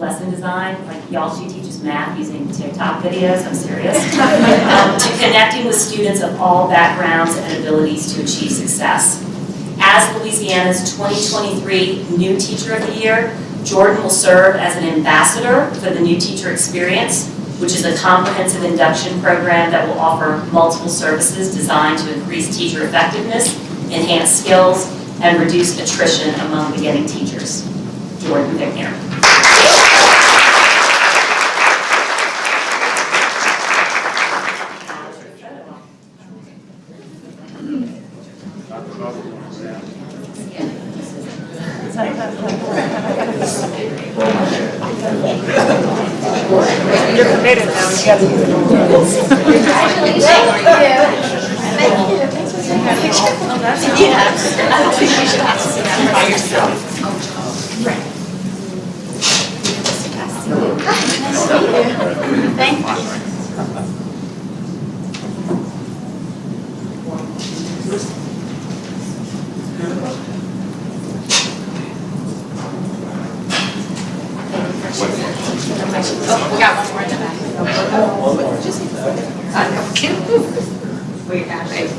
lesson design, like y'all, she teaches math using TikTok videos, I'm serious, to connecting with students of all backgrounds and abilities to achieve success. As Louisiana's 2023 New Teacher of the Year, Jordan will serve as an ambassador for the New Teacher Experience, which is a comprehensive induction program that will offer multiple services designed to increase teacher effectiveness, enhance skills, and reduce attrition among beginning teachers. Jordan, they're here. You're committed now. You got to do it. Congratulations. Thank you. Thanks for taking a picture. Oh, that's all. Yeah. I think you should have to see that by yourself. Right. Thank you. Oh, we got one more in the back. We got it.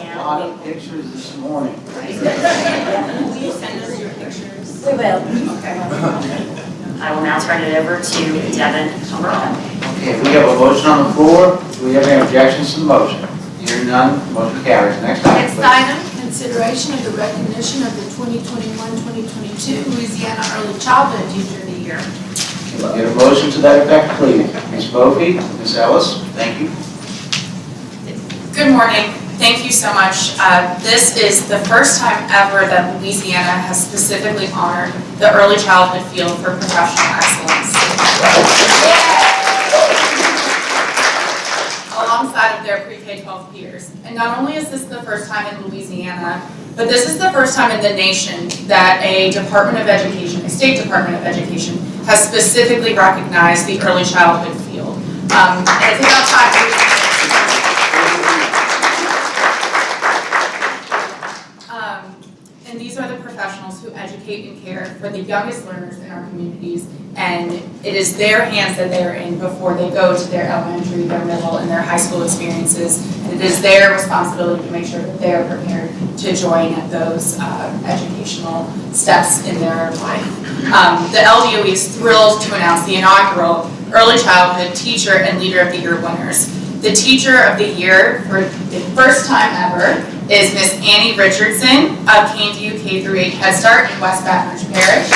A lot of pictures this morning. Will you send us your pictures? We will. Okay. I will now turn it over to Devin Cumberland. Okay, we have a motion on the floor. Do we have any objections to the motion? Hearing none, motion carries. Next item, Next please. item, consideration of the recognition of the 2021-2022 Louisiana Early Childhood Teacher of the Year. Get a motion to that effect, please. Ms. Bophy, Ms. Ellis, thank you. Good morning. Thank you so much. This is the first time ever that Louisiana has specifically honored the early childhood field for professional excellence. Alongside of their pre-K-12 peers. And not only is this the first time in Louisiana, but this is the first time in the nation that a Department of Education, a state Department of Education, has specifically recognized the early childhood field. And it's about time. And these are the professionals who educate and care for the youngest learners in our communities, and it is their hands that they are in before they go to their elementary, their middle, and their high school experiences, and it is their responsibility to make sure that they are prepared to join at those educational steps in their life. The LDOE is thrilled to announce the inaugural Early Childhood Teacher and Leader of the Year winners. The Teacher of the Year for the first time ever is Miss Annie Richardson of Caneview K-8 Head Start in West Baton Rouge Parish.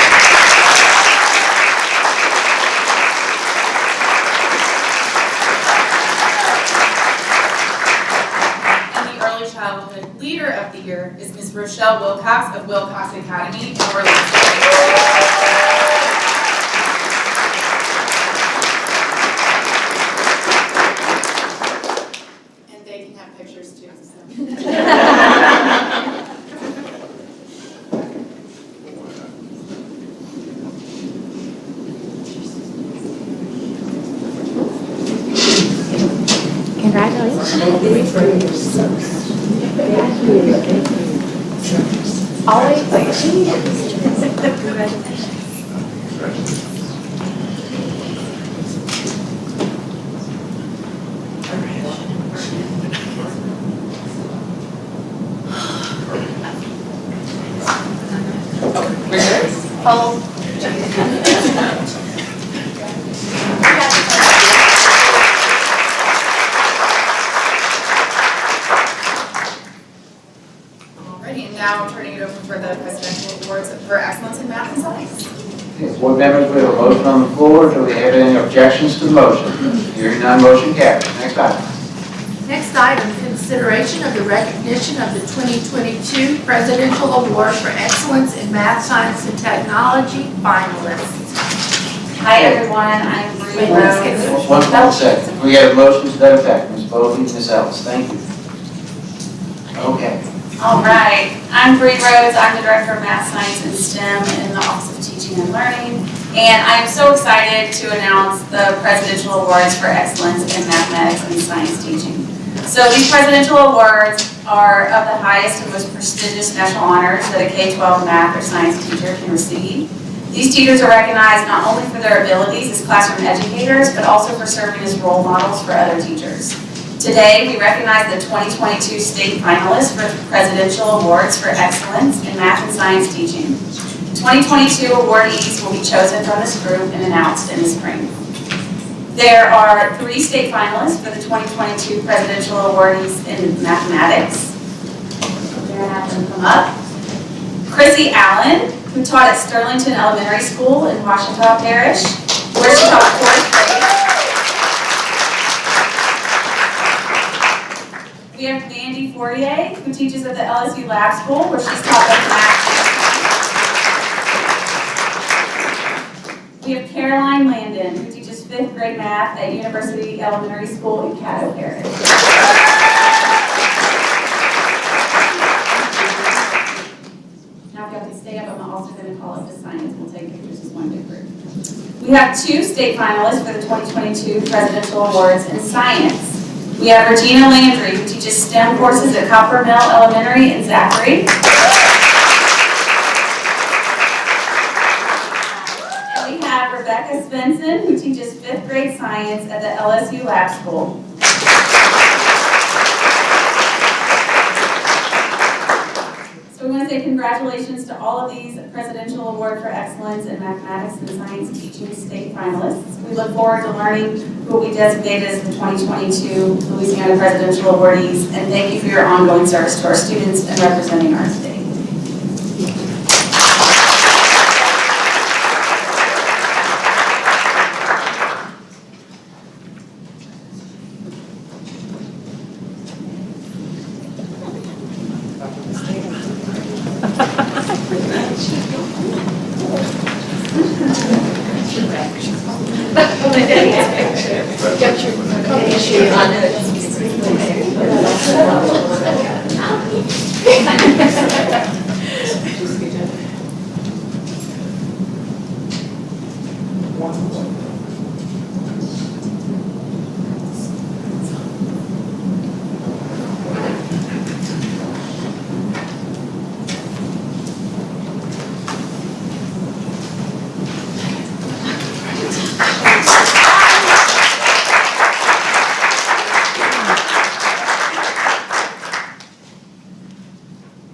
And the Early Childhood Leader of the Year is Miss Rochelle Wilcox of Wilcox Academy in Orleans. Pictures too. Congratulations. Always. Congratulations. Hold. Alrighty, and now I'm turning it over for the presidential awards for excellence in math and science. Okay, board members, we have a motion on the floor. Do we have any objections to the motion? Hearing none, motion carries. Next item. Next item, consideration of the recognition of the 2022 Presidential Award for Excellence in Math, Science, and Technology finalists. Hi everyone, I'm Bree Rose. One second. We have a motion to that effect. Ms. Bophy, Ms. Ellis, thank you. Okay. All right, I'm Bree Rose. I'm the Director of Math, Science, and STEM in the Office of Teaching and Learning. And I'm so excited to announce the Presidential Awards for Excellence in Mathematics and Science Teaching. So these Presidential Awards are of the highest and most prestigious national honors that a K-12 math or science teacher can receive. These teachers are recognized not only for their abilities as classroom educators, but also for serving as role models for other teachers. Today, we recognize the 2022 state finalists for the Presidential Awards for Excellence in Math and Science Teaching. 2022 awardees will be chosen from this group and announced in the spring. There are 3 state finalists for the 2022 Presidential Awardees in Mathematics. We're going to have them come up. Chrissy Allen, who taught at Sterlington Elementary School in Washita Parish, where she taught 4th grade. We have Mandy Fortier, who teaches at the LSU Lab School, where she's taught both math. We have Caroline Landon, who teaches 5th grade math at University Elementary School in Caddo Parish. Now if y'all can stay up, I'm also going to call up the science. We'll take pictures as one big group. We have 2 state finalists for the 2022 Presidential Awards in Science. We have Regina Landry, who teaches STEM courses at Copper Mill Elementary in Zachary. And we have Rebecca Svensson, who teaches 5th grade science at the LSU Lab School. So we want to say congratulations to all of these Presidential Award for Excellence in Mathematics and Science Teaching state finalists. We look forward to learning who will be designated as the 2022 Louisiana Presidential Awardees, and thank you for your ongoing service to our students and representing our state.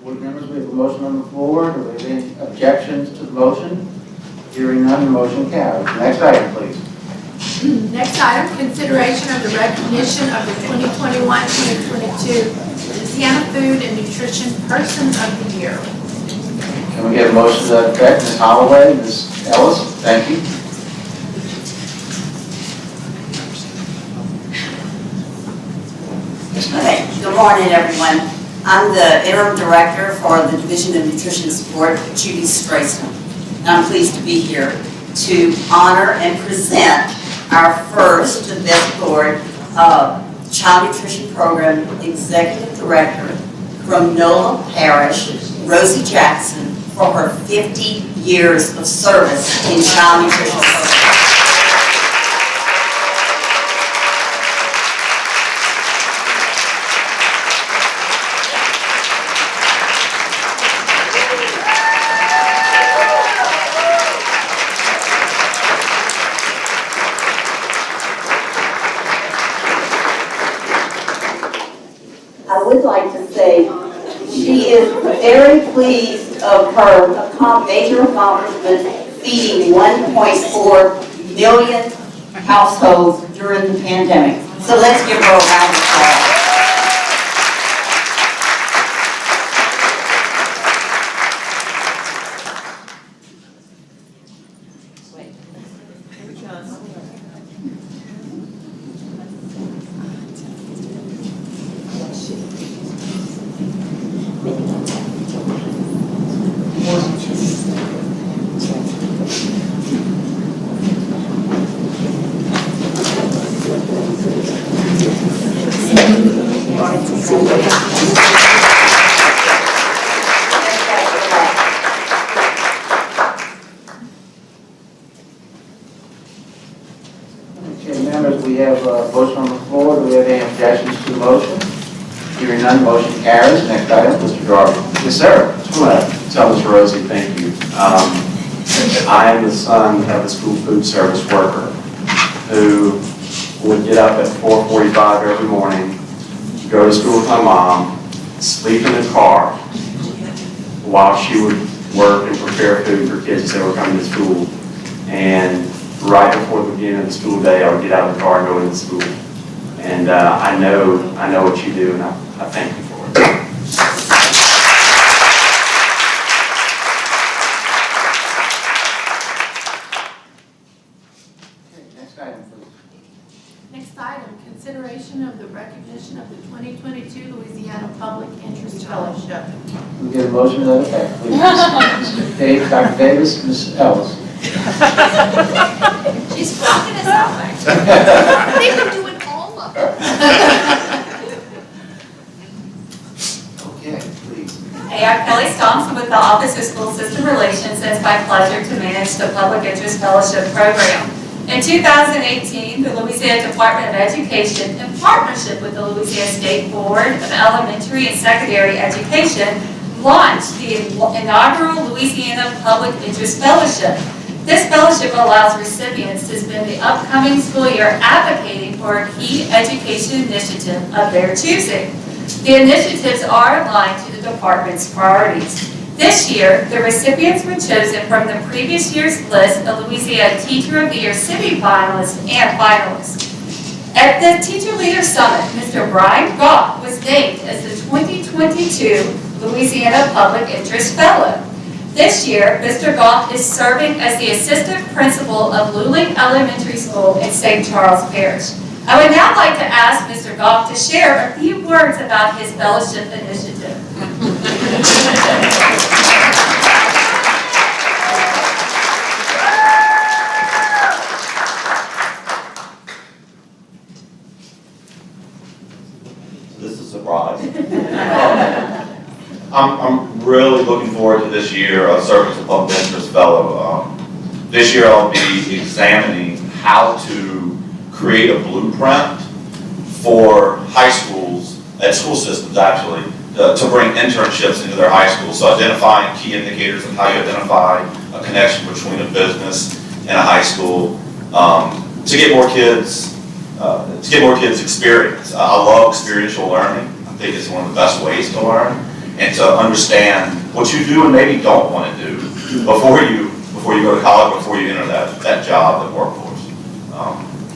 Board members, we have a motion on the floor. Do we have any objections to the motion? Hearing none, the motion carries. Next item, please. Next item, consideration of the recognition of the 2021-2022 Louisiana Food and Nutrition Person of the Year. Can we get a motion to that effect? Ms. Holloway, Ms. Ellis, thank you. Okay, good morning, everyone. I'm the interim director for the Division of Nutrition Support, Judy Strayston. And I'm pleased to be here to honor and present our first BESE Board Child Nutrition Program Executive Director from NOLA Parish, Rosie Jackson, for her 50 years of service in child nutrition programs. I would like to say she is very pleased of her major accomplishment, feeding 1.4 million households during the pandemic. So let's give her a round of applause. any objections to the motion? Hearing none, motion carries. Next item, Mr. Darby. Yes, sir. Just want to tell Ms. Rosie thank you. I am the son of a school food service worker who would get up at 4:45 every morning, go to school with my mom, sleep in the car while she would work and prepare food for kids that were coming to school. And right before the beginning of the school day, I would get out of the car and go into school. And I know what you do, and I thank you for it. Okay, next item, please. Next item, consideration of the recognition of the 2022 Louisiana Public Interest Fellowship. Can we get a motion to that effect, please? Dave, Dr. Davis, Ms. Ellis. She's rocking us out back there. They've been doing all of it. Okay, please. Hey, I'm Kelly Thompson with the Office of School System Relations, and it's my pleasure to manage the Public Interest Fellowship Program. In 2018, the Louisiana Department of Education, in partnership with the Louisiana State Board of Elementary and Secondary Education, launched the inaugural Louisiana Public Interest Fellowship. This fellowship allows recipients to spend the upcoming school year advocating for a key education initiative of their choosing. The initiatives are aligned to the department's priorities. This year, the recipients were chosen from the previous year's list of Louisiana Teacher of the Year semi-finalists and finalists. At the Teacher Leader Summit, Mr. Brian Goff was named as the 2022 Louisiana Public Interest Fellow. This year, Mr. Goff is serving as the Assistant Principal of Luling Elementary School in St. Charles Parish. I would now like to ask Mr. Goff to share a few words about his fellowship initiative. This is a surprise. I'm really looking forward to this year of serving as a public interest fellow. This year I'll be examining how to create a blueprint for high schools, and school systems actually, to bring internships into their high schools. So identifying key indicators of how you identify a connection between a business and a high school, to get more kids experience. I love experiential learning. I think it's one of the best ways to learn, and to understand what you do and maybe don't want to do before you go to college, before you enter that job, that workforce.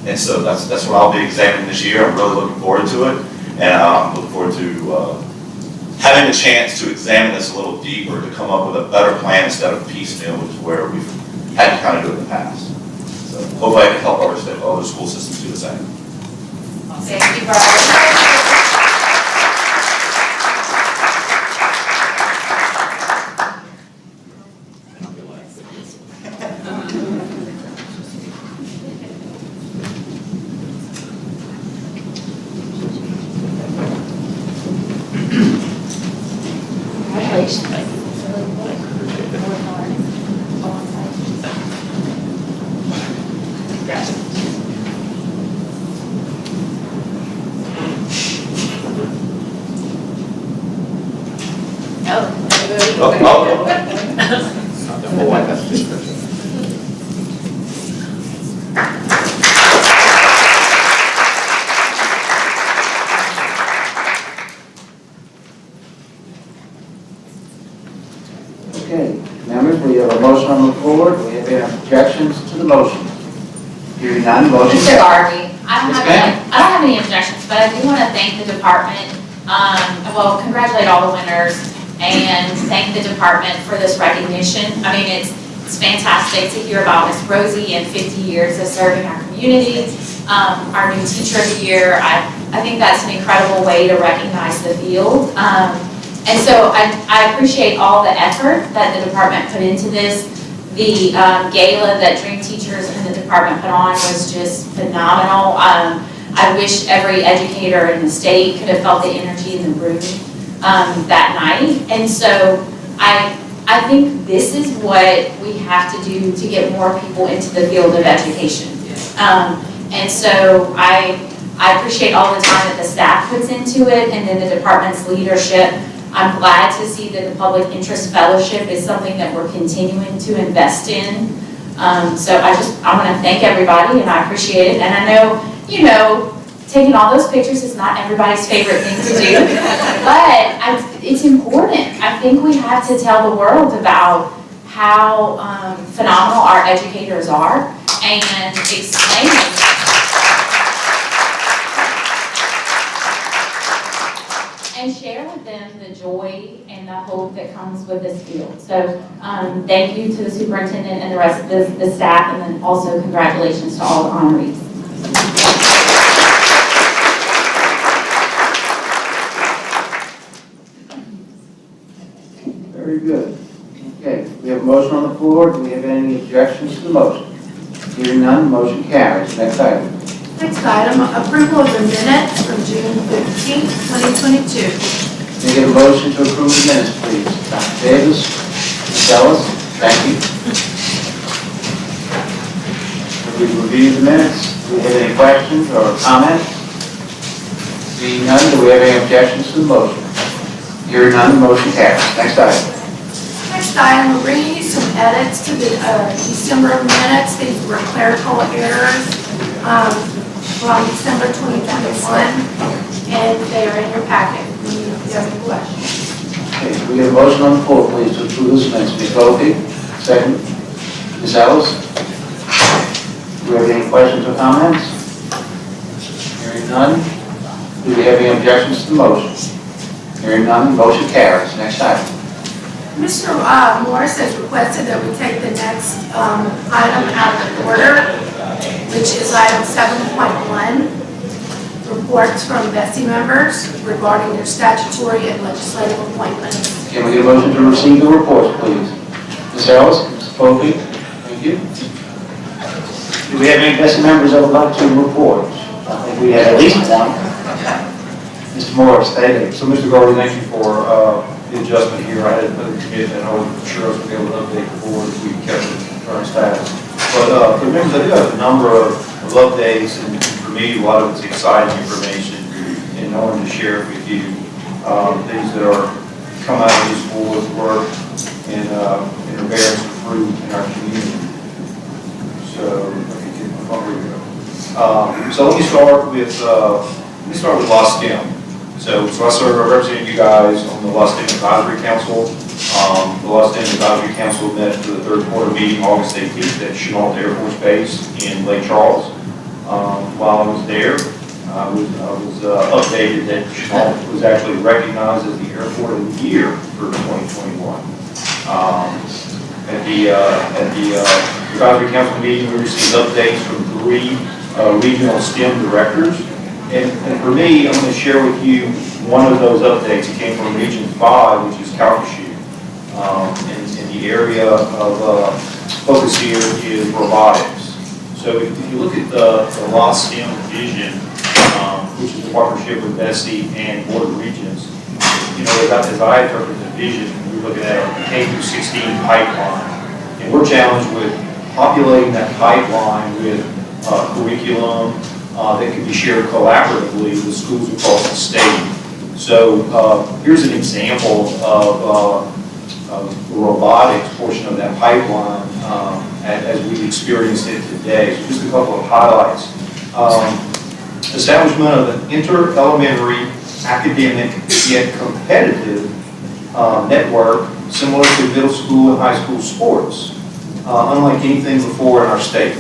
And so that's what I'll be examining this year. I'm really looking forward to it, and I'm looking forward to having a chance to examine this a little deeper, to come up with a better plan instead of piecemeal, which is where we've had to kind of do it in the past. So hopefully I can help other school systems do the same. Thank you, Brian. Okay, members, we have a motion on the floor. Do we have any objections to the motion? Hearing none, motion Mr. carries. Garvey, I don't Yes, have any objections, but I do want to thank the department, congratulate all the winners and thank the department for this recognition. I mean, it's fantastic to hear about Miss Rosie and 50 years of serving our community. Our new Teacher of the Year, I think that's an incredible way to recognize the field. And so I appreciate all the effort that the department put into this. The gala that Dream Teachers and the department put on was just phenomenal. I wish every educator in the state could have felt the energy in the room that night. And so I think this is what we have to do to get more people into the field of education. And so I I appreciate all the time that the staff puts into it and then the department's leadership. I'm glad to see that the Public Interest Fellowship is something that we're continuing to invest in. So I want to thank everybody and I appreciate it. And I know, taking all those pictures is not everybody's favorite thing to do, but it's important. I think we have to tell the world about how phenomenal our educators are and explain and share with them the joy and the hope that comes with this field. So thank you to the superintendent and the rest of the staff, and then also congratulations to all the honorees. Very good. Okay, we have a motion on the floor. Do we have any objections to the motion? Hearing none, motion carries. Next item. Next item, approval of the minutes from June 15th, 2022. Can I get a motion to approve the minutes, please? Dr. Davis, Ms. Ellis, thank you. We've reviewed the minutes. Do we have any questions or comments? Seeing none, do we have any objections to the motion? Hearing none, motion carries. Next item. Next item, we're bringing you some edits to the December minutes. These were clerical errors from December 2021, and they are in your packet. If you have any questions. Okay, we have a motion on the floor, please, to approve this minutes. Ms. Wilkie, second. Ms. Ellis? Do we have any questions or comments? Hearing none. Do we have any objections to the motion? Hearing none, motion carries. Next item. Mr. Morris has requested that we take the next item out of order, which is item 7.1, reports from BESE members regarding their statutory and legislative appointments. Can we get a motion to receive the reports, please? Ms. Ellis, Ms. Wilkie, thank you. Do we have any BESE members that would like to report? I think we have at least one. Mr. Morris, thank you. So, Mr. Garvey, thank you for the adjustment here. I had another committee, and I was sure I was going to be able to update the board if we kept it in current status. But for members, I do have a number of updates, and for me, a lot of it's exciting information, and I wanted to share it with you. Things that are come out of this board's work and are bearing some fruit in our community. So, let me get my phone here. So let me start with Lost Stem. So I serve representing you guys on the Lost Stem Advisory Council. The Lost Stem Advisory Council met for the third quarter meeting August 18th at Chenault Air Force Base in Lake Charles. While I was there, I was updated that Chenault was actually recognized as the Airport of the Year for 2021. At the Advisory Council meeting, we received updates from 3 regional STEM directors. And for me, I'm going to share with you one of those updates. It came from Region 5, which is Calcasieu. And the area of focus here is robotics. So if you look at the Lost STEM vision, which is a partnership with BESE and Board of Regents, as I interpret the vision, we're looking at a K-16 pipeline. And we're challenged with populating that pipeline with curriculum that can be shared collaboratively with schools across the state. So here's an example of the robotics portion of that pipeline as we've experienced it today. So just a couple of highlights. Establishment of an inter-elementary academic yet competitive network similar to middle school and high school sports, unlike anything before in our state.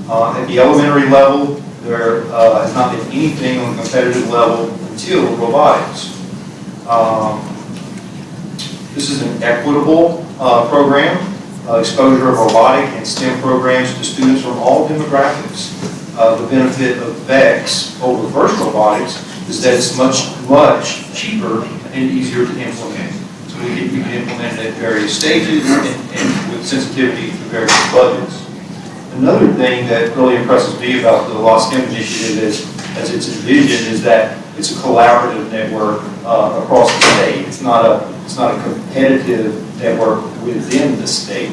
At the elementary level, there has not been anything on the competitive level until robotics. This is an equitable program, exposure of robotic and STEM programs to students from all demographics. The benefit of BESE over FIRST Robotics is that it's much cheaper and easier to implement. So we can implement it at various stages and with sensitivity to various budgets. Another thing that really impresses me about the Lost STEM initiative as it's envisioned is that it's a collaborative network across the state. It's not a competitive network within the state.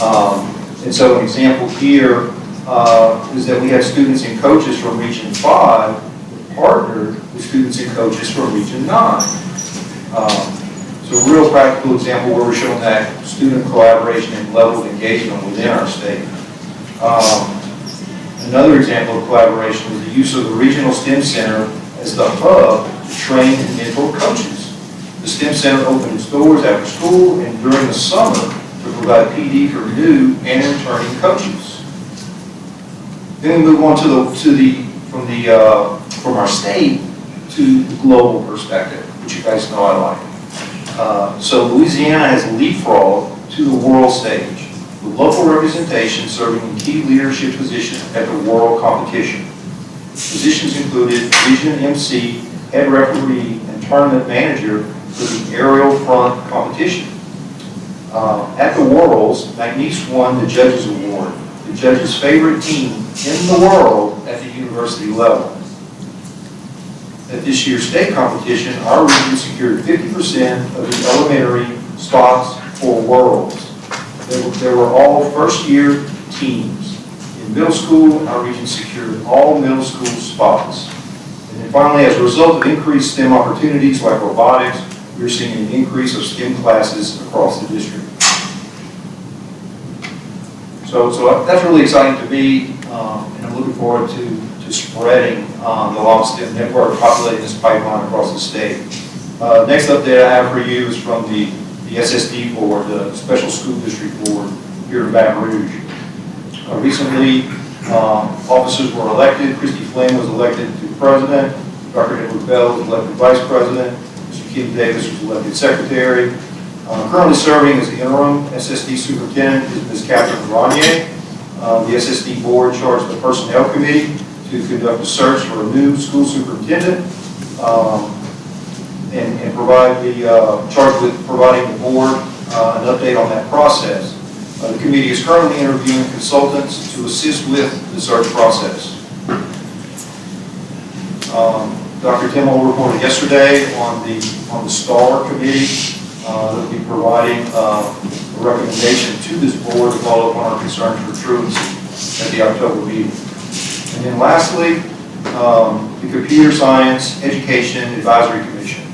And so an example here is that we have students and coaches from Region 5 partnered with students and coaches from Region 9. So a real practical example where we're showing that student collaboration and level of engagement within our state. Another example of collaboration is the use of the Regional STEM Center as the hub to train and mentor coaches. The STEM Center opened its doors after school and during the summer to provide PD for new and returning coaches. Then we move on from our state to the global perspective, which you guys know I like. So Louisiana has leapfrogged to the world stage, with local representation serving in key leadership positions at the world competition. Positions included region MC, head referee, and tournament manager for the aerial front competition. At the Worlds, McNeese won the Judges Award, the judges' favorite team in the world at the university level. At this year's state competition, our region secured 50% of the elementary spots for Worlds. There were all first-year teams. In middle school, our region secured all middle school spots. And then finally, as a result of increased STEM opportunities like robotics, we're seeing an increase of STEM classes across the district. So that's really exciting to me, and I'm looking forward to spreading the long STEM network, populating this pipeline across the state. Next update I have for you is from the SSD board, the Special School District Board here in Baton Rouge. Recently, officers were elected. Christy Flynn was elected to president. Dr. Edward Bell was elected vice president. Mr. Keith Davis was elected secretary. Currently serving as the interim SSD superintendent is Ms. Catherine Grenier. The SSD board charged the personnel committee to conduct a search for a new school superintendent and provide the charged with providing the board an update on that process. The committee is currently interviewing consultants to assist with the search process. Dr. Timmel reported yesterday on the STAR committee that will be providing a recommendation to this board to follow up on our concerns for truancy at the October meeting. And then lastly, the Computer Science Education Advisory Commission.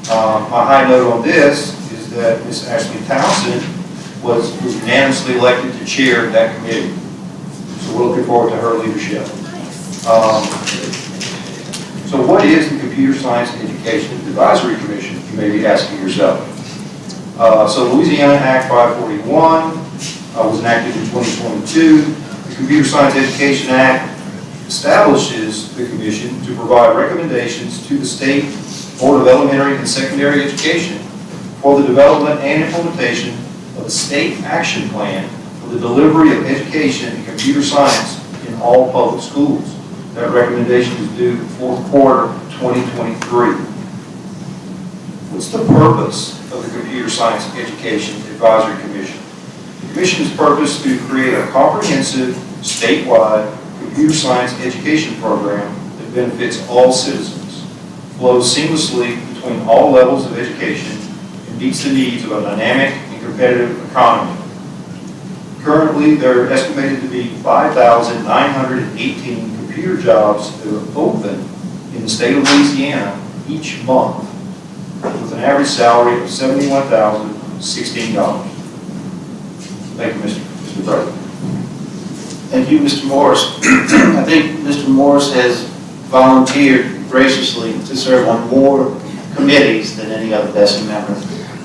My high note on this is that Ms. Ashley Townsend was unanimously elected to chair that committee. So we're looking forward to her leadership. So what is the Computer Science Education Advisory Commission, you may be asking yourself. So Louisiana Act 541 was enacted in 2022. The Computer Science Education Act establishes the commission to provide recommendations to the State Board of Elementary and Secondary Education for the development and implementation of a state action plan for the delivery of education in computer science in all public schools. That recommendation is due fourth quarter 2023. What's the purpose of the Computer Science Education Advisory Commission? The Commission's purpose is to create a comprehensive, statewide computer science education program that benefits all citizens, flows seamlessly between all levels of education, and meets the needs of a dynamic and competitive economy. Currently, there are estimated to be 5,918 computer jobs that are open in the state of Louisiana each month, with an average salary of $71,016. Thank you, Mr. President. Thank you, Mr. Morris. I think Mr. Morris has volunteered graciously to serve on more committees than any other BESE member,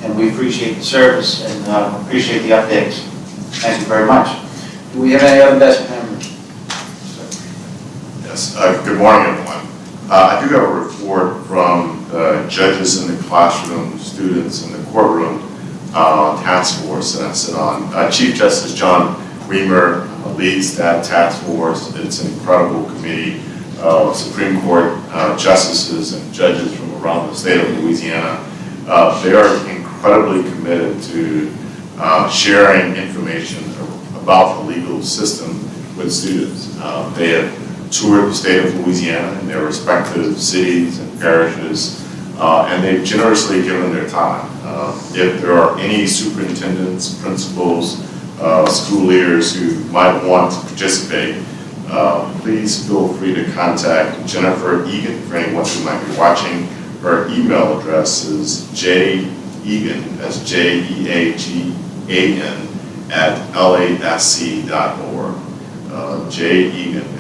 and we appreciate the service and appreciate the updates. Thank you very much. Do we have any other BESE members? Yes. Good morning, everyone. I do have a report from judges in the classroom, students in the courtroom, task force that I sit on. Chief Justice John Reamer leads that task force. It's an incredible committee of Supreme Court justices and judges from around the state of Louisiana. They are incredibly committed to sharing information about the legal system with students. They have toured the state of Louisiana in their respective cities and parishes, and they've generously given their time. If there are any superintendents, principals, school leaders who might want to participate, please feel free to contact Jennifer Egan for anyone who might be watching. Her email address is jegan, that's JEAGAN, @lasc.org. jegan@lasc.org.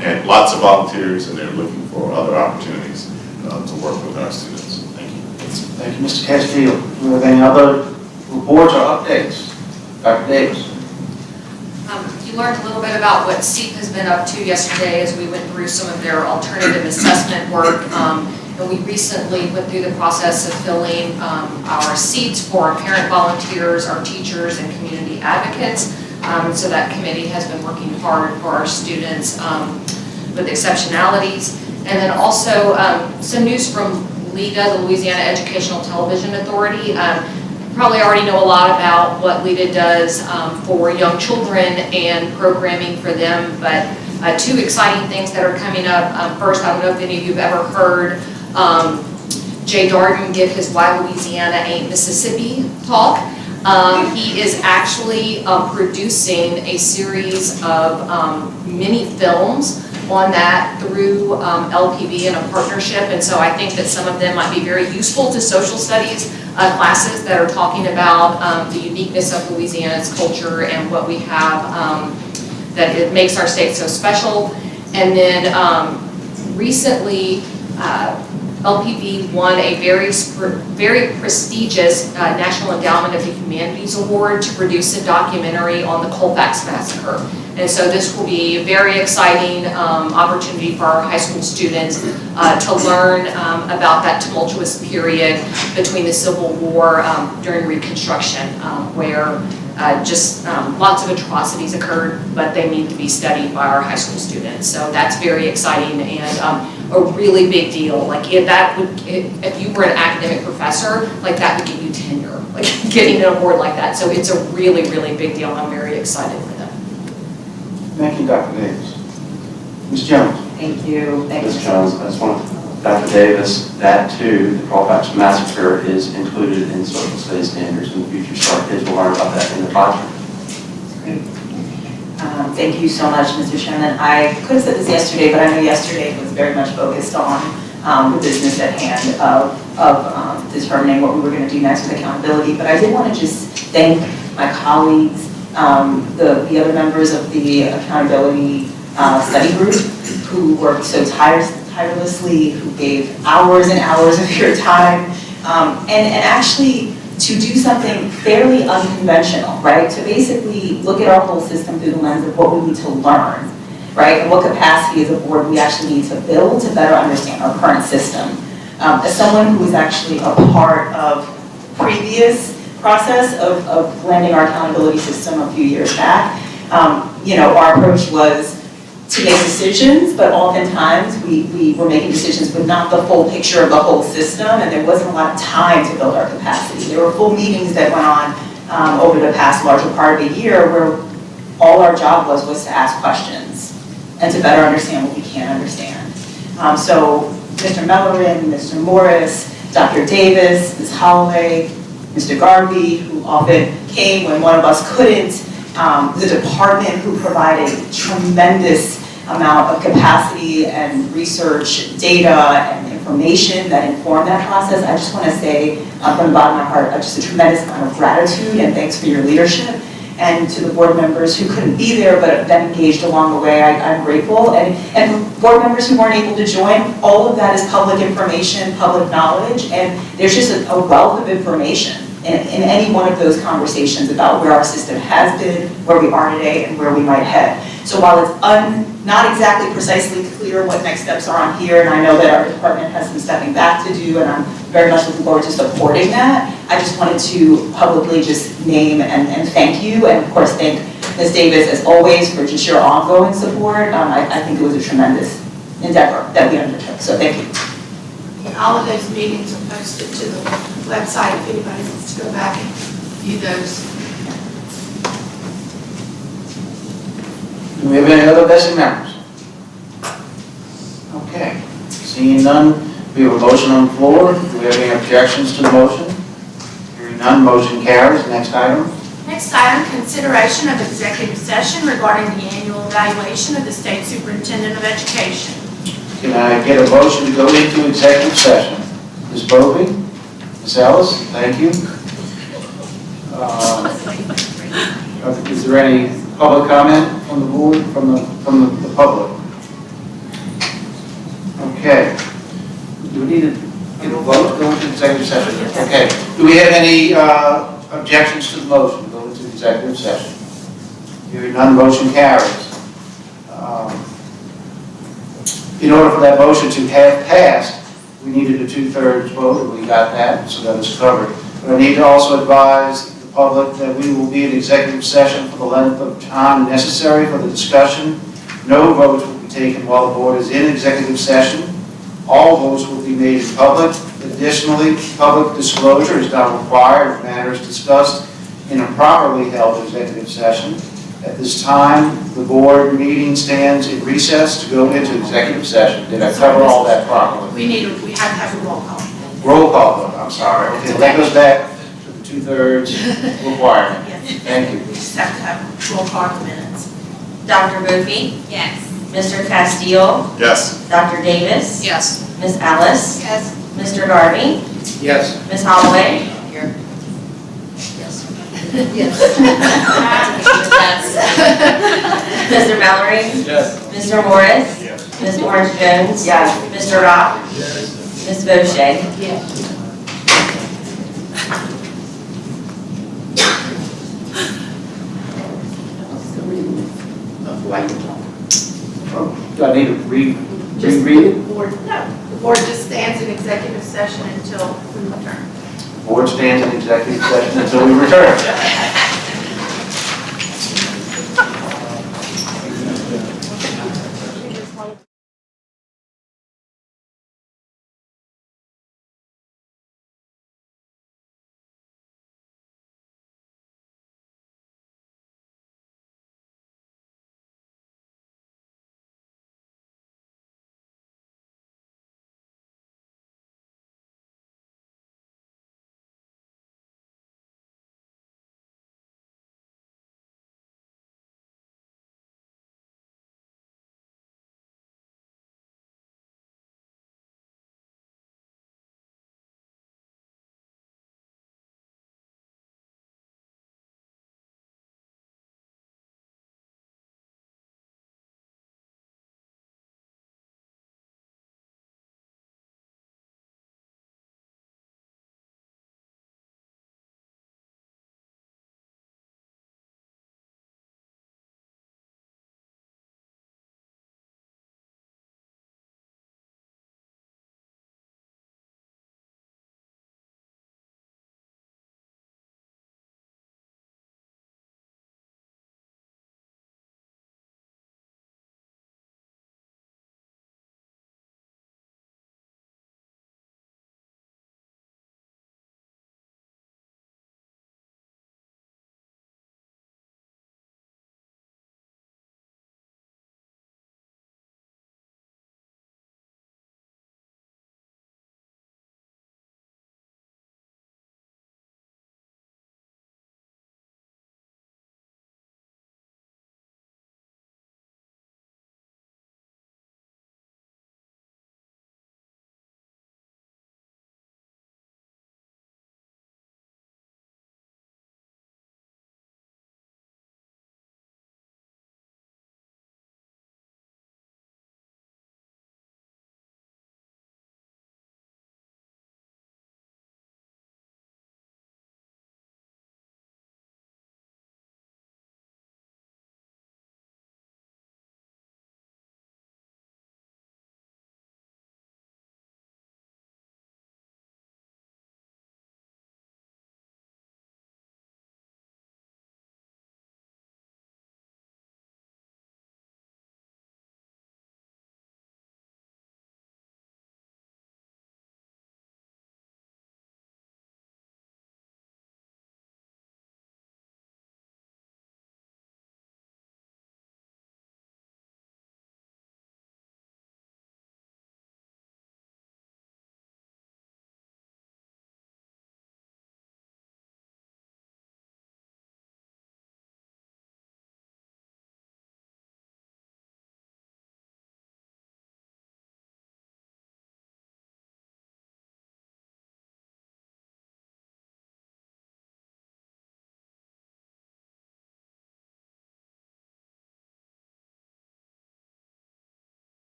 And lots of volunteers, and they're looking for other opportunities to work with our students. Thank you. Thank you, Mr. Castillo. Do we have any other reports or updates? Dr. Davis. You learned a little bit about what SEEP has been up to yesterday as we went through some of their alternative assessment work. And we recently went through the process of filling our seats for our parent volunteers, our teachers, and community advocates. So that committee has been working hard for our students with exceptionalities. And then also some news from LEDA, the Louisiana Educational Television Authority. Probably already know a lot about what LEDA does for young children and programming for them, but two exciting things that are coming up. First, I don't know if any of you have ever heard Jay Darden give his Why Louisiana Ain't Mississippi talk. He is actually producing a series of mini films on that through LPB in a partnership, and so I think that some of them might be very useful to social studies classes that are talking about the uniqueness of Louisiana's culture and what we have that it makes our state so special. And then recently, LPB won a very prestigious National Endowment of the Humanities Award to produce a documentary on the Colfax Massacre. And so this will be a very exciting opportunity for our high school students to learn about that tumultuous period between the Civil War during Reconstruction, where lots of atrocities occurred, but they need to be studied by our high school students. So that's very exciting and a really big deal. Like if you were an academic professor, like that would give you tenure, like getting an award like that. So it's a really, really big deal. I'm very excited for them. Thank you, Dr. Davis. Ms. Jones. Thank you. Ms. Jones, I just want to, Dr. Davis, that too, the Colfax Massacre is included in social studies standards in the future, so our kids will learn about that in the classroom. Great. Thank you so much, Mr. Chairman. I could have said this yesterday, but I know yesterday was very much focused on the business at hand of determining what we were going to do next with accountability. But I did want to just thank my colleagues, the other members of the accountability study group who worked so tirelessly, who gave hours and hours of your time, and actually to do something fairly unconventional, right? To basically look at our whole system through the lens of what we need to learn, right? And what capacity as a board we actually need to build to better understand our current system. As someone who was actually a part of previous process of blending our accountability system a few years back, our approach was to make decisions, but oftentimes we were making decisions with not the full picture of the whole system, and there wasn't a lot of time to build our capacity. There were full meetings that went on over the past larger part of the year where all our job was to ask questions and to better understand what we can't understand. So Mr. Mellerin, Mr. Morris, Dr. Davis, Ms. Holloway, Mr. Garvey, who often came when one of us couldn't, the department who provided tremendous amount of capacity and research data and information that informed that process. I just want to say from the bottom of my heart, just a tremendous amount of gratitude and thanks for your leadership. And to the board members who couldn't be there but then engaged along the way, I'm grateful. And for board members who weren't able to join, all of that is public information, public knowledge, and there's just a wealth of information in any one of those conversations about where our system has been, where we are today, and where we might head. So while it's not exactly precisely clear what next steps are on here, and I know that our department has some stepping back to do, and I'm very much looking forward to supporting that, I just wanted to publicly just name and thank you, and of course thank Ms. Davis as always for just your ongoing support. I think it was a tremendous endeavor that we undertook, so thank you. All of those meetings are posted to the website if anybody wants to go back and view those. Do we have any other BESE members? Okay, seeing none, we have a motion on the floor. Do we have any objections to the motion? Hearing none, motion carries. Next item. Next item, consideration of executive session regarding the annual evaluation of the State Superintendent of Education. Can I get a motion to go into executive session? Ms. Bovee? Ms. Ellis? Thank you. Is there any public comment from the board, from the public? Okay. Do we need to get a vote to go into executive session? Okay. Do we have any objections to the motion to go into executive session? Hearing none, motion carries. In order for that motion to have passed, we needed a 2/3 vote, and we got that, so that is covered. But I need to also advise the public that we will be in executive session for the length of time necessary for the discussion. No votes will be taken while the board is in executive session. All votes will be made in public. Additionally, public disclosure is not required of matters discussed in a properly held executive session. At this time, the board meeting stands in recess to go into executive session. Did I cover all that properly? We have to have a roll call. Roll call vote, I'm sorry. Okay, that goes back to the 2/3 requirement. Thank you. We just have to have a roll call in the minutes. Dr. Bofi? Yes. Mr. Castillo? Yes. Dr. Davis? Yes. Ms. Ellis? Yes. Mr. Garvey? Yes. Ms. Holloway? Mr. Mallory? Yes. Mr. Morris? Yes. Ms. Orange Jones? Yes. Mr. Rock? Ms. Bochet? Do I need to reread it? The board just stands in executive session until we return. Board stands in executive session until we return.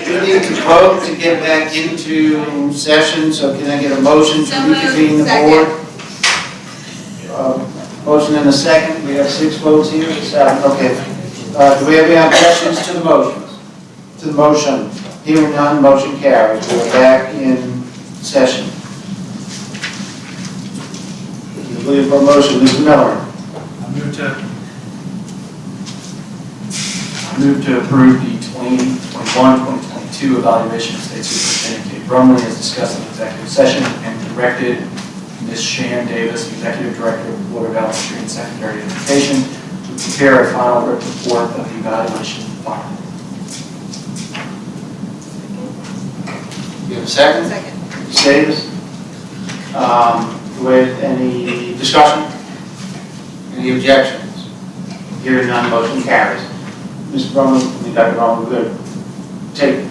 we need to vote to get back into session, so can I get a motion to reconvene the board? Motion and a second, we have 6 votes here, 7, okay. Do we have any objections to the motion? To the motion? Hearing none, motion carries. We are back in session. Looking for a motion, Mr. Miller. I move to approve the 2021-2022 evaluation of State Superintendent Kate Brumley as discussed in executive session and directed Ms. Shan Davis, Executive Director of the Board of Elementary and Secondary Education, to prepare a final written report of the evaluation findings. You have a second? Second. Ms. Davis? With any discussion? Any objections? Hearing none, motion carries. Mr. Brumley, Dr. Brumley, we're going to take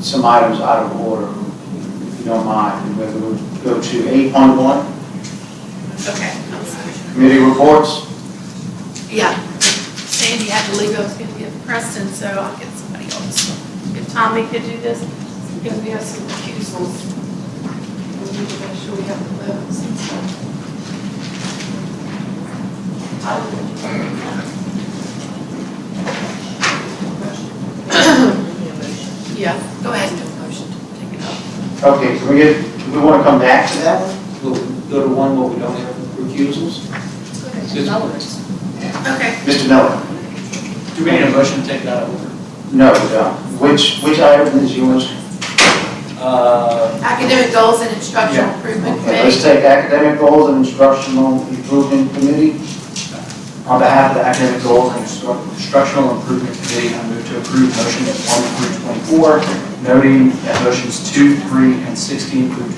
some items out of order, if you don't mind. We're going to go to 8.1. Okay. Committee reports. Yeah, Sandy had to leave, I was going to get Preston, so I'll get somebody else. If Tommy could do this, because we have some recusals. We need to make sure we have the votes and stuff. Yeah, go ahead and do a motion to take it up. Okay, do we want to come back to that one? We'll go to one where we don't have recusals. Okay. Mr. Miller? Do we need a motion to take that out of order? No, we don't. Which item is yours? Academic goals and instructional improvement Okay, let's committee. take academic goals and instructional improvement committee. On behalf of the Academic Goals and Instructional Improvement Committee, I move to approve motions 1 through 24, noting that motions 2, 3, and 16 through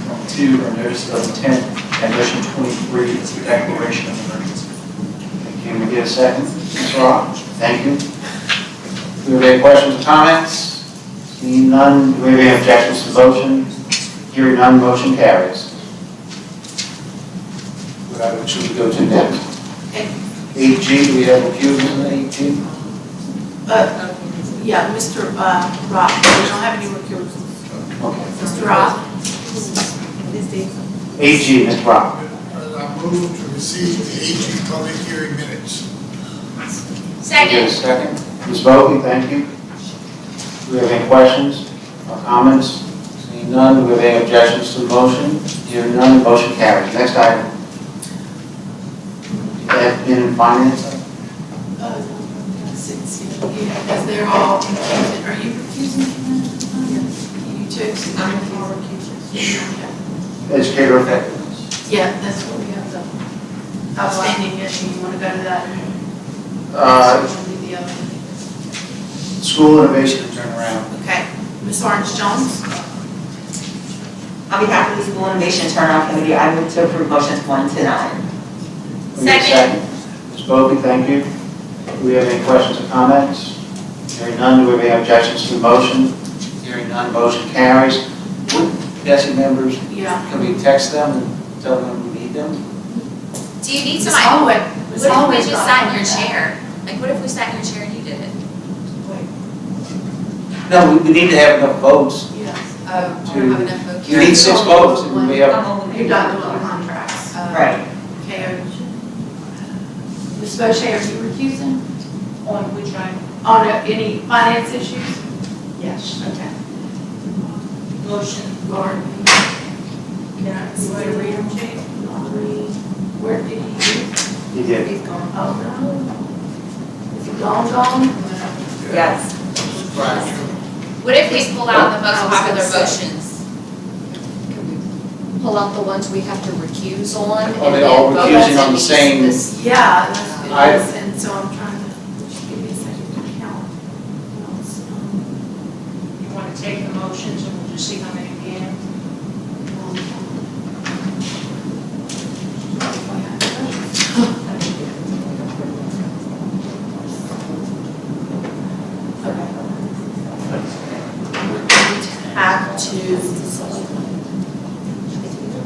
22 are notices of intent, and motion 23 is the declaration of emergency. Can we get a second? Ms. Rock? Thank you. Do we have any questions or comments? Seeing none, do we have any objections to the motion? Hearing none, motion carries. What item should we go to next? 8G, do we have recusals in 8G? Yeah, Mr. Rock, we don't have any recusals. Okay. Mr. Rock? 8G, Ms. Rock. I move to receive the AG public hearing minutes. Get a second. Ms. Bovee, thank you. Do we have any questions or comments? Seeing none, do we have any objections to the motion? Hearing none, the motion carries. Next item. Admin and finance. Because they're all, are you recusing? You too? I'm recusing. Educator effectiveness. Yeah, that's what we have the outstanding issue. You want to go to that? The other. School innovation and turnaround. Okay. Ms. Orange Jones? On behalf of the School Innovation Turnaround Committee, I move to approve motions 1 to 9. Second. Ms. Bovee, thank you. Do we have any questions or comments? Hearing none, do we have any objections to the motion? Hearing none, motion carries. Would DESE members, can we text them and tell them we need them? Do you need Ms. somebody? Holloway. What if we just sat in your chair? Like, what if we sat in your chair and you did it? No, we need to have enough votes. Yes. We don't have enough votes. You need 6 votes, and we have, You're done with all contracts. Right. Okay. Ms. Bochet, are you recusing? On which item? On any finance issues? Yes. Okay. Motion. Lauren. Can I, you want to read them, Jane? Where did he? you did. He's gone. Oh, no. Is he gone? Yes. What if we pull out the most popular motions? Pull out the ones we have to recuse on? Are they all recusing on the same? Yeah, that's what it I- is, and so I'm trying to, just give me a second to count. You want to take the motions and we'll just see how many we have? Have to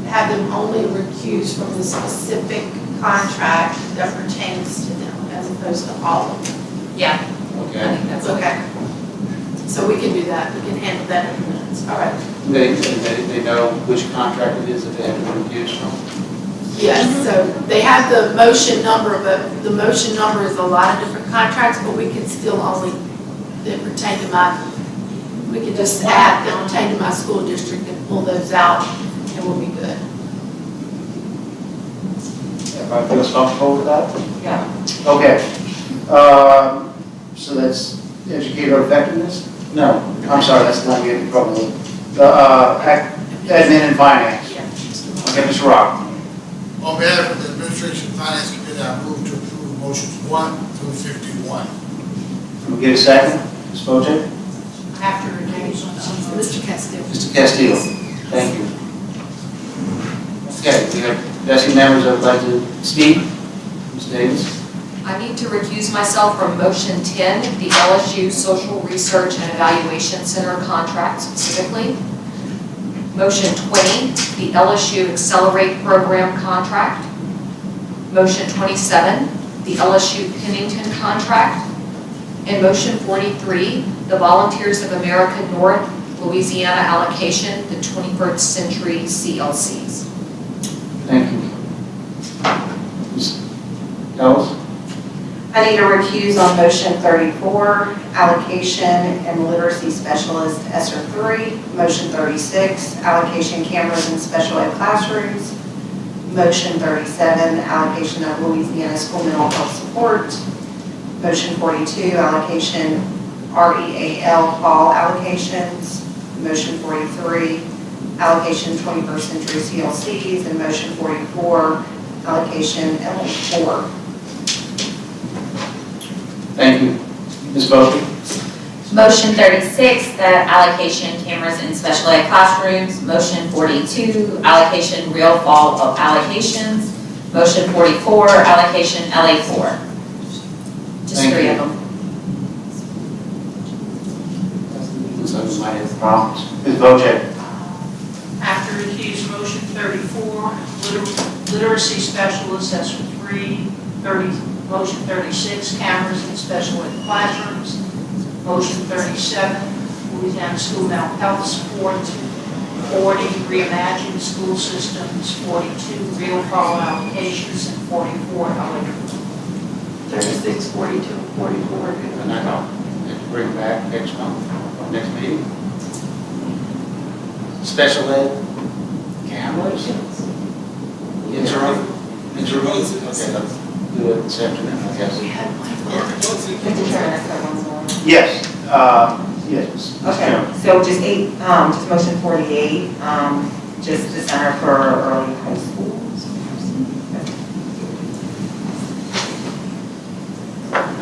have them only recused from the specific contract that pertains to them, as opposed to all of them. Yeah. Okay. That's Okay. So we can do that, we can handle that in minutes, all right. They know which contract it is that they have to refuse from? Yes, so they have the motion number, but the motion number is a lot of different contracts, but we can still only, that pertain to my, we can just add that pertain to my school district and pull those out, and we'll be good. Everybody feels comfortable with that? Yeah. Okay. So that's educator effectiveness? No, I'm sorry, that's the one we get in trouble with. Admin and finance. Okay, Mr. Rock. On behalf of the Administration and Finance Committee, I move to approve motions 1 through 51. Can we get a second? Ms. Bojack? After engaged on some. Mr. Castillo. Mr. Castillo, thank you. Okay, we have designated members that would like to speak. Ms. Davis? I need to recuse myself from motion 10, the LSU Social Research and Evaluation Center contract specifically. Motion 20, the LSU Accelerate Program contract. Motion 27, the LSU Pennington contract. And motion 43, the Volunteers of America North Louisiana allocation, the 21st Century CLCs. Thank you. Ms. Ellis? I need to recuse on motion 34, allocation and literacy specialist ESSER 3. Motion 36, allocation cameras in special ed classrooms. Motion 37, allocation of Louisiana school mental health support. Motion 42, allocation REAL fall allocations. Motion 43, allocation 21st century CLCs. And motion 44, allocation LA4. Thank you. Ms. Bojack? Motion 36, the allocation cameras in special ed classrooms. Motion 42, allocation real fall of allocations. Motion 44, allocation LA4. Just Thank 3 you. of them. So we might have problems. Ms. Bojack? After recused motion 34, literacy specialist, ESSER 3, motion 36, cameras in special ed classrooms. Motion 37, Louisiana school mental health support. 40, reimagine school systems. 42, real fall allocations, and 44, LA. 36, 42, 44. And I know, have to bring back next month, next meeting. Special ed cameras? Interim? Okay, let's do it this afternoon, I guess. Yes, yes. Okay, so just motion 48, just the Center for Early High School.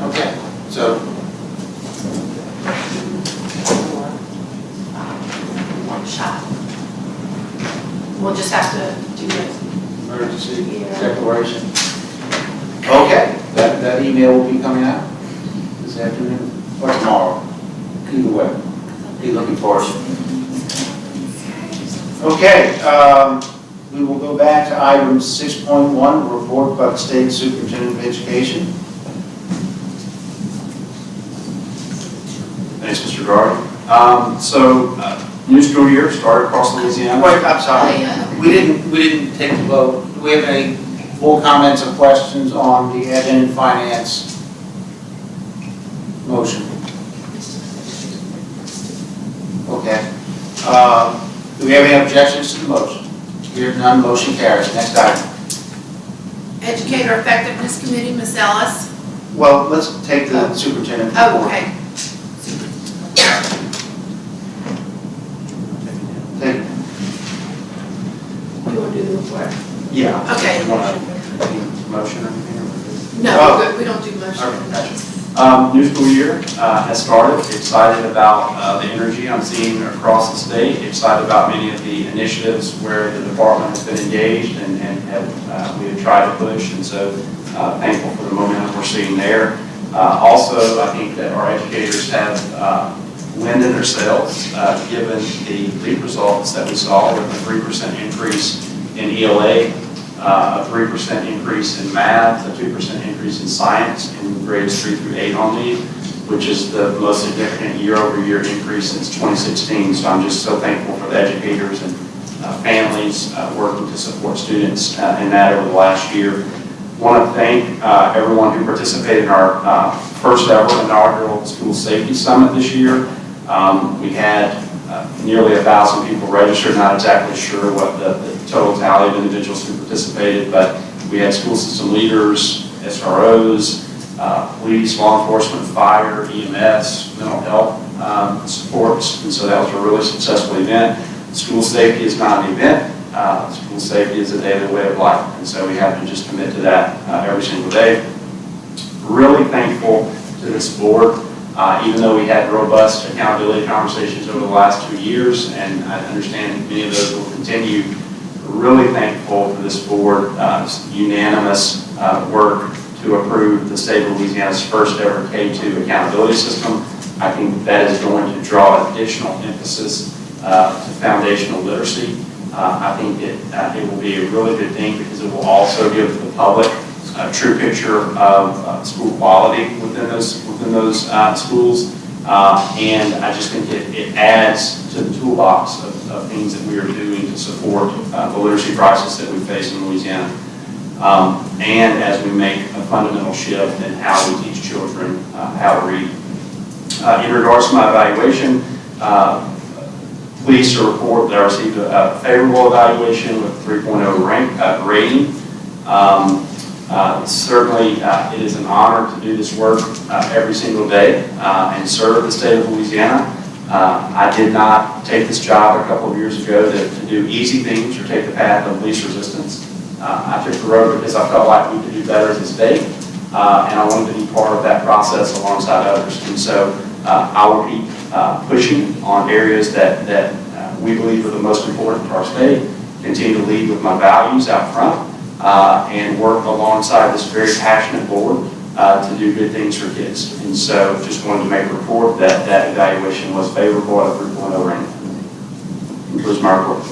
Okay, so. One shot. We'll just have to do this. Emergency declaration. Okay, that email will be coming out this afternoon or tomorrow. Either way, be looking forward to it. Okay, we will go back to item 6.1, report by the State Superintendent of Education. Thanks, Mr. Gardy. New school year started across Louisiana. Wait, I'm sorry. We didn't take the vote. Do we have any full comments or questions on the admin and finance motion? Okay. Do we have any objections to the motion? Hearing none, motion carries. Next item. Educator Effectiveness Committee, Ms. Ellis. Well, let's take the superintendent report. Oh, okay. Thank you. You want to do the report? Yeah. Okay. You want a motion or anything? No, Oh. we're good. We don't do motion. Okay, gotcha. New school year has started. Excited about the energy I'm seeing across the state. Excited about many of the initiatives where the department has been engaged and we have tried to push. And so thankful for the momentum we're seeing there. Also, I think that our educators have wind in their sails given the leap results that we saw with a 3% increase in ELA. A 3% increase in math, a 2% increase in science in grades 3 through 8 on leave. which is the most significant year-over-year increase since 2016. So I'm just so thankful for the educators and families working to support students in that over the last year. I want to thank everyone who participated in our first ever inaugural School Safety Summit this year. We had nearly 1,000 people registered, not exactly sure what the total tally of individuals who participated, but we had school system leaders, SROs, police, law enforcement, fire, EMS, mental health supports, and so that was a really successful event. School safety is not an event. School safety is a daily way of life, and so we have to just commit to that every single day. Really thankful to this board, even though we had robust accountability conversations over the last 2 years, and I understand many of those will continue. Really thankful for this board, unanimous work to approve the state of Louisiana's first ever K-2 accountability system. I think that is going to draw additional emphasis to foundational literacy. I think it will be a really good thing because it will also give the public a true picture of school quality within those schools. And I just think it adds to the toolbox of things that we are doing to support the literacy crisis that we face in Louisiana. And as we make a fundamental shift in how we teach children how to read. In regards to my evaluation, pleased to report that I received a favorable evaluation with 3.0 rating. Certainly, it is an honor to do this work every single day and serve the state of Louisiana. I did not take this job a couple of years ago to do easy things or take the path of least resistance. I took the road because I felt like we could do better as a state, and I wanted to be part of that process alongside others. And so I will keep pushing on areas that we believe are the most important to our state, continue to lead with my values out front, and work alongside this very passionate board to do good things for kids. And so just wanted to make a report that that evaluation was favorable at a 3.0 rating. Concludes my report.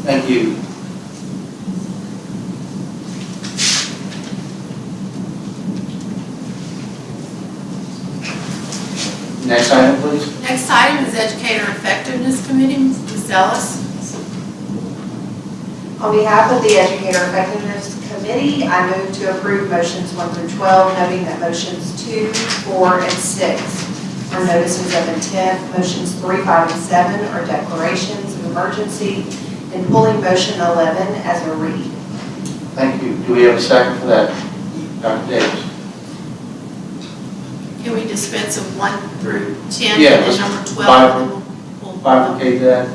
Thank you. Next item, please. Next item is Educator Effectiveness Committee, Ms. Ellis. On behalf of the Educator Effectiveness Committee, I move to approve motions 1 through 12, noting that motions 2, 4, and 6 are notices of intent, motions 3, 5, and 7 are declarations of emergency, and pulling motion 11 as a read. Thank you. Do we have a second for that, Dr. Davis? Can we dispense of 1 through 10 Yeah, and let's then number 12? and then we'll bifurcate that.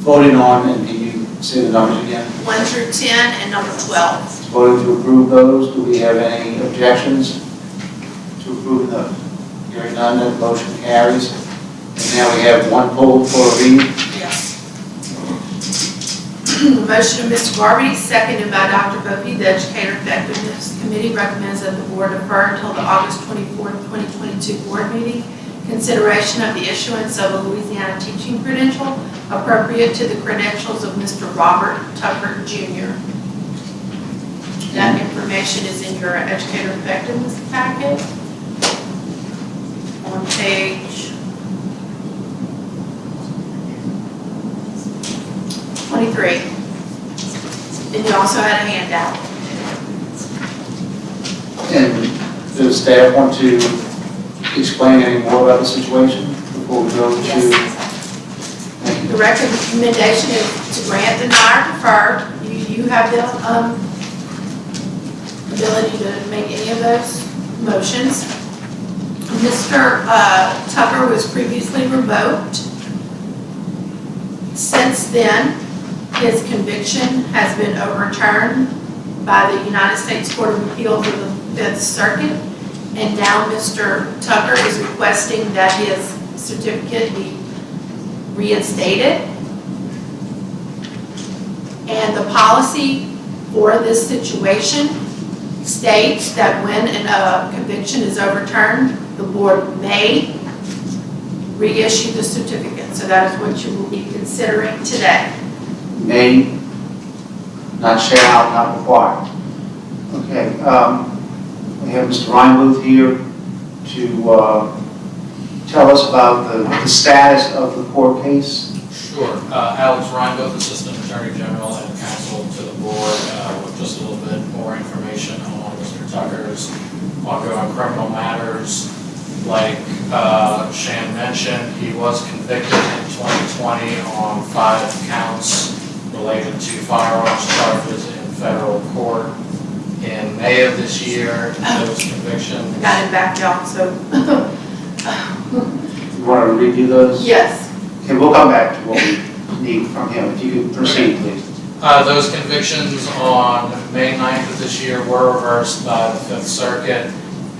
Voting on, and can you say the numbers again? 1 through 10 and number 12. Voting to approve those. Do we have any objections to approving those? Hearing none, that motion carries. And now we have one poll for a read. Yes. Motion of Mr. Garvey, seconded by Dr. Bopey. The Educator Effectiveness Committee recommends that the board defer until the August 24th, 2022 board meeting. Consideration of the issuance of a Louisiana teaching credential appropriate to the credentials of Mr. Robert Tucker, Jr. That information is in your Educator Effectiveness packet on page 23. And you also had a handout. And does staff want to explain any more about the situation before we go to? Thank you. The recommendation is to grant, deny, or defer. You have the ability to make any of those motions. Mr. Tucker was previously revoked. Since then, his conviction has been overturned by the United States Court of Appeals of the Fifth Circuit. And now Mr. Tucker is requesting that his certificate be reinstated. And the policy for this situation states that when a conviction is overturned, the board may reissue the certificate. So that is what you will be considering today. May, not shall, not required. Okay, we have Mr. Reinbooth here to tell us about the status of the court case. Sure. Alex Reinboth, Assistant Attorney General and Counsel to the Board, with just a little bit more information on Mr. Tucker's ongoing criminal matters. Like Shan mentioned, he was convicted in 2020 on 5 counts related to firearms charges in federal court. In May of this year, those convictions. Got it back, y'all, so. You want to review those? Yes. Okay, we'll come back to what we need from him. If you could proceed, please. Those convictions on May 9th of this year were reversed by the Fifth Circuit.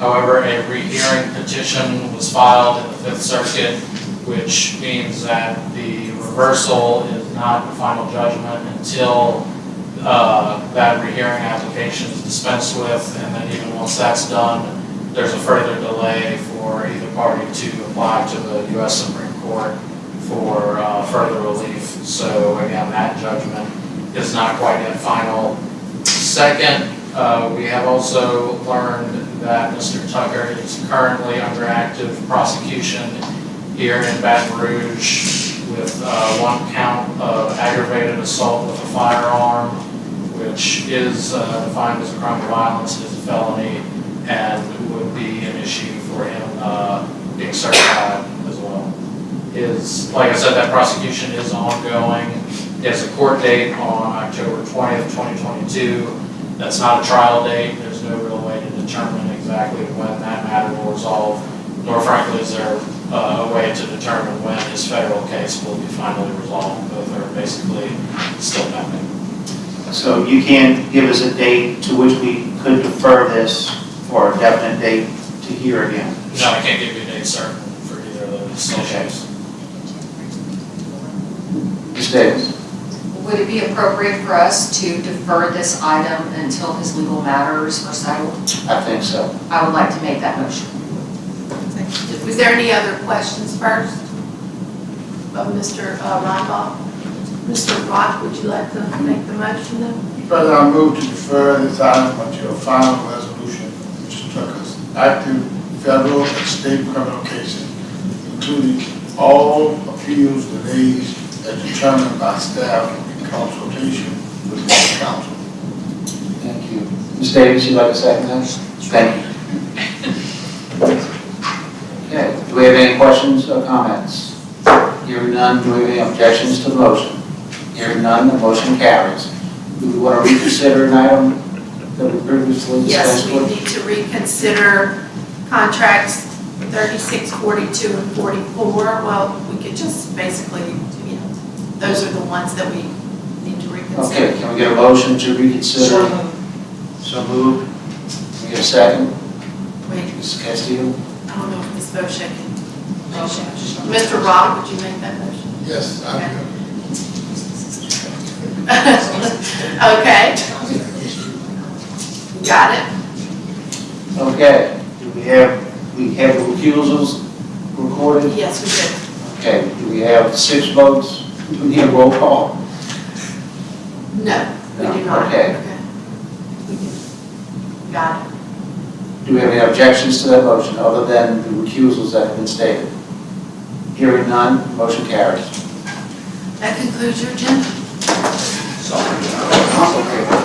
However, a rehearing petition was filed in the Fifth Circuit, which means that the reversal is not the final judgment until that rehearing application is dispensed with, and then even once that's done, there's a further delay for either party to apply to the U.S. Supreme Court for further relief. So again, that judgment is not quite yet final. Second, we have also learned that Mr. Tucker is currently under active prosecution here in Baton Rouge with 1 count of aggravated assault with a firearm, which is defined as a crime of violence, is a felony, and would be an issue for him being certified as well. Like I said, that prosecution is ongoing. He has a court date on October 20th, 2022. That's not a trial date. There's no real way to determine exactly when that matter will resolve, nor frankly is there a way to determine when his federal case will be finally resolved. Both are basically still pending. So you can't give us a date to which we could defer this for a definite date to hear again? No, I can't give you a date certain for either of those issues. Ms. Davis? Would it be appropriate for us to defer this item until his legal matters are settled? I think so. I would like to make that motion. Was there any other questions first of Mr. Reinboth? Mr. Rock, would you like to make the motion then? President, I move to defer this item until final resolution of Mr. Tucker's active federal and state criminal cases, including all appeals delays as determined by staff in consultation with the council. Thank you. Ms. Davis, you'd like to second that? Thank you. Okay, do we have any questions or comments? Hearing none, do we have any objections to the motion? Hearing none, the motion carries. Do we want to reconsider an item that we previously Yes, discussed we with? need to reconsider contracts 36, 42, and 44. Well, we could just basically, those are the ones that we need to reconsider. Okay, can we get a motion to reconsider? So moved. Can we get a second? Wait, Ms. Castillo? I don't know if Ms. Boccia can. Mr. Rock, would you make that motion? Yes, I will. Okay. Got it. Okay, do we have the recusals recorded? Yes, we did. Okay, do we have 6 votes? Do we need a roll call? No, we do not. Okay. We do. Got it. Do we have any objections to that motion other than the recusals that have been stated? Hearing none, motion carries. That concludes your agenda. Okay.